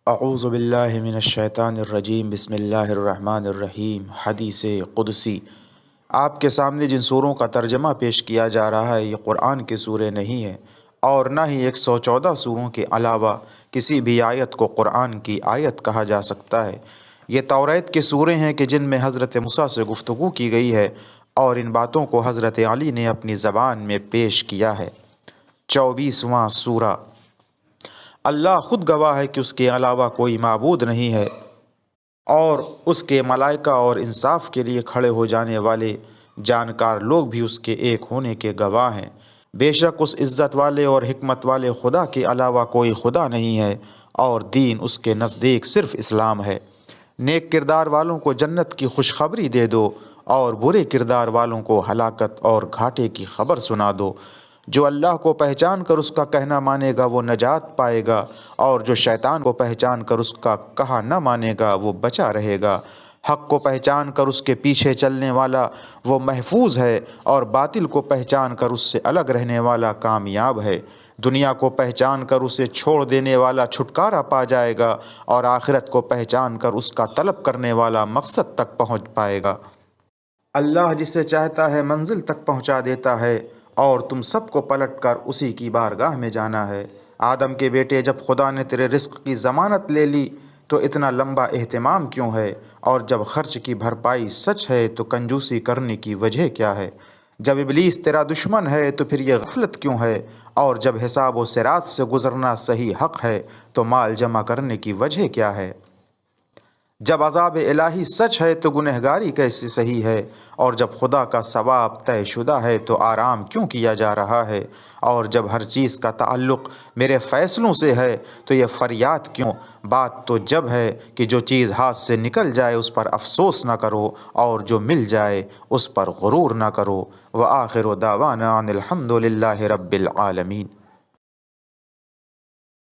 اعوذ باللہ من الشیطان الرجیم، بسم اللہ الرحمن الرحیم۔ حدیث قدسی۔ آپ کے سامنے جن سوروں کا ترجمہ پیش کیا جا رہا ہے یہ قرآن کے سورے نہیں ہیں، اور نہ ہی 114 سوروں کے علاوہ کسی بھی آیت کو قرآن کی آیت کہا جا سکتا ہے۔ یہ توریت کے سورے ہیں کہ جن میں حضرت موسیٰ سے گفتگو کی گئی ہے، اور ان باتوں کو حضرت علی نے اپنی زبان میں پیش کیا ہے۔ 24واں سورہ۔ اللہ خود گواہ ہے کہ اس کے علاوہ کوئی معبود نہیں ہے، اور اس کے ملائکہ اور انصاف کے لیے کھڑے ہو جانے والے جانکار لوگ بھی اس کے ایک ہونے کے گواہ ہیں۔ بے شک اس عزت والے اور حکمت والے خدا کے علاوہ کوئی خدا نہیں ہے، اور دین اس کے نزدیک صرف اسلام ہے۔ نیک کردار والوں کو جنت کی خوشخبری دے دو، اور برے کردار والوں کو ہلاکت اور گھاٹے کی خبر سنا دو۔ جو اللہ کو پہچان کر اس کا کہنا مانے گا وہ نجات پائے گا، اور جو شیطان کو پہچان کر اس کا کہا نہ مانے گا وہ بچا رہے گا۔ حق کو پہچان کر اس کے پیچھے چلنے والا وہ محفوظ ہے، اور باطل کو پہچان کر اس سے الگ رہنے والا کامیاب ہے۔ دنیا کو پہچان کر اسے چھوڑ دینے والا چھٹکارا پا جائے گا، اور آخرت کو پہچان کر اس کا طلب کرنے والا مقصد تک پہنچ پائے گا۔ اللہ جسے چاہتا ہے منزل تک پہنچا دیتا ہے، اور تم سب کو پلٹ کر اسی کی بارگاہ میں جانا ہے۔ آدم کے بیٹے، جب خدا نے تیرے رزق کی ضمانت لے لی تو اتنا لمبا اہتمام کیوں ہے؟ اور جب خرچ کی بھرپائی سچ ہے تو کنجوسی کرنے کی وجہ کیا ہے؟ جب ابلیس تیرا دشمن ہے تو پھر یہ غفلت کیوں ہے؟ اور جب حساب و صراط سے گزرنا صحیح حق ہے تو مال جمع کرنے کی وجہ کیا ہے؟ جب عذاب الہی سچ ہے تو گنہگاری کیسے صحیح ہے؟ اور جب خدا کا ثواب طے شدہ ہے تو آرام کیوں کیا جا رہا ہے؟ اور جب ہر چیز کا تعلق میرے فیصلوں سے ہے تو یہ فریاد کیوں؟ بات تو جب ہے کہ جو چیز ہاتھ سے نکل جائے اس پر افسوس نہ کرو، اور جو مل جائے اس پر غرور نہ کرو۔ وآخر دعوانا ان الحمد للہ رب العالمین۔